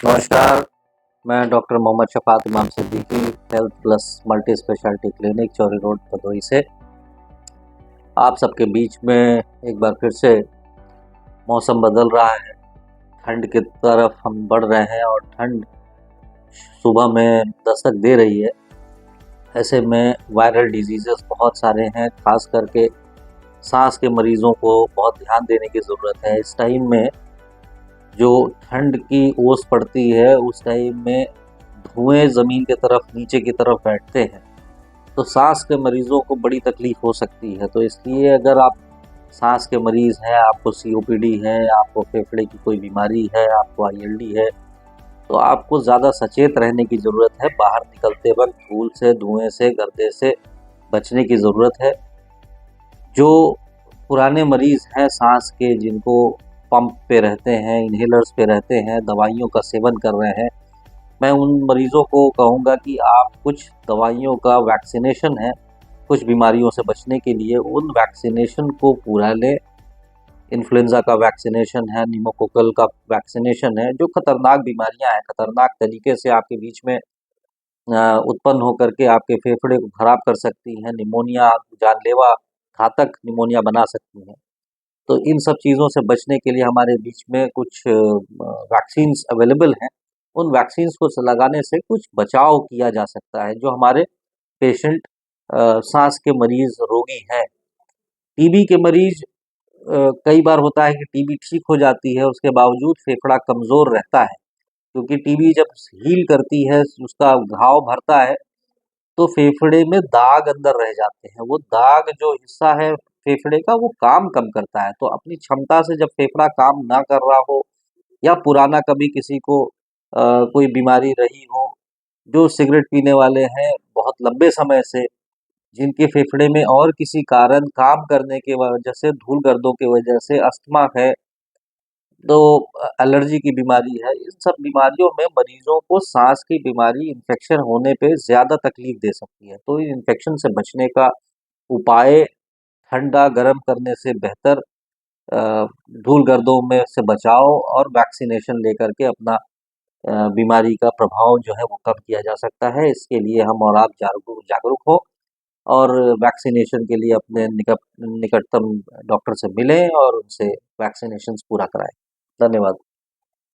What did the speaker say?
नमस्कार, मैं डॉक्टर मोहम्मद शफ़ात इमाम Siddiqui health plus multi speciality clinic Chauri road Bhadohi से आप सबके बीच में एक बार फिर से मौसम बदल रहा है। ठंड की तरफ हम बढ़ रहे हैं और ठंड सुबह में दस्तक दे रही है। ऐसे में वायरल डिजीज़ेस बहुत सारे हैं, ख़ास करके सांस के मरीज़ों को बहुत ध्यान देने की ज़रूरत है। इस टाइम में जो ठंड की ओस पड़ती है उस टाइम में धुएं ज़मीन की तरफ नीचे की तरफ बैठते हैं, तो सांस के मरीज़ों को बड़ी तकलीफ़ हो सकती है। तो इसलिए अगर आप सांस के मरीज़ हैं, आपको सीओपीडी है, आपको फेफड़े की कोई बीमारी है, आपको आईएलडी है, तो आपको ज़्यादा सचेत रहने की ज़रूरत है। बाहर निकलते वक्त धूल से, धुएं से, गर्दे से बचने की ज़रूरत है। जो पुराने मरीज़ हैं सांस के, जिनको पंप पे रहते हैं, इन्हेलर्स पे रहते हैं, दवाइयों का सेवन कर रहे हैं, मैं उन मरीज़ों को कहूँगा कि आप कुछ दवाइयों का वैक्सीनेशन है, कुछ बीमारियों से बचने के लिए उन वैक्सीनेशन को पूरा लें। इन्फ्लुएंज़ा का वैक्सीनेशन है, निमोकोकल का वैक्सीनेशन है, जो खतरनाक बीमारियां हैं, खतरनाक तरीके से आपके बीच में उत्पन्न होकर के आपके फेफड़े को खराब कर सकती हैं, निमोनिया, जानलेवा घातक निमोनिया बना सकती हैं। तो इन सब चीज़ों से बचने के लिए हमारे बीच में कुछ वैक्सीन्स अवेलेबल हैं। उन वैक्सीन्स को लगाने से कुछ बचाव किया जा सकता है। जो हमारे पेशेंट सांस के मरीज़ रोगी हैं, टीबी के मरीज़ कई बार होता है कि टीबी ठीक हो जाती है, उसके बावजूद फेफड़ा कमज़ोर रहता है, क्योंकि टीबी जब हील करती है, उसका घाव भरता है, तो फेफड़े में दाग अंदर रह जाते हैं। वो दाग जो हिस्सा है फेफड़े का, वो काम कम करता है। तो अपनी क्षमता से जब फेफड़ा काम ना कर रहा हो, या पुराना कभी किसी को कोई बीमारी रही हो, जो सिगरेट पीने वाले हैं बहुत लंबे समय से, जिनके फेफड़े में और किसी कारण काम करने की वजह से, धूल गर्दों की वजह से अस्थमा है, तो एलर्जी की बीमारी है, इन सब बीमारियों में मरीजों को सांस की बीमारी इन्फेक्शन होने पे ज़्यादा तकलीफ दे सकती है। तो इन इन्फेक्शन से बचने का उपाय ठंडा गर्म करने से बेहतर अ, धूल गर्दों में से बचाव और वैक्सीनेशन लेकर के अपना बीमारी का प्रभाव जो है वो कम किया जा सकता है। इसके लिए हम और आप जागरूक जागरूक हो और वैक्सीनेशन के लिए अपने निकटतम डॉक्टर से मिलें और उनसे वैक्सीनेशंस पूरा कराएं। धन्यवाद।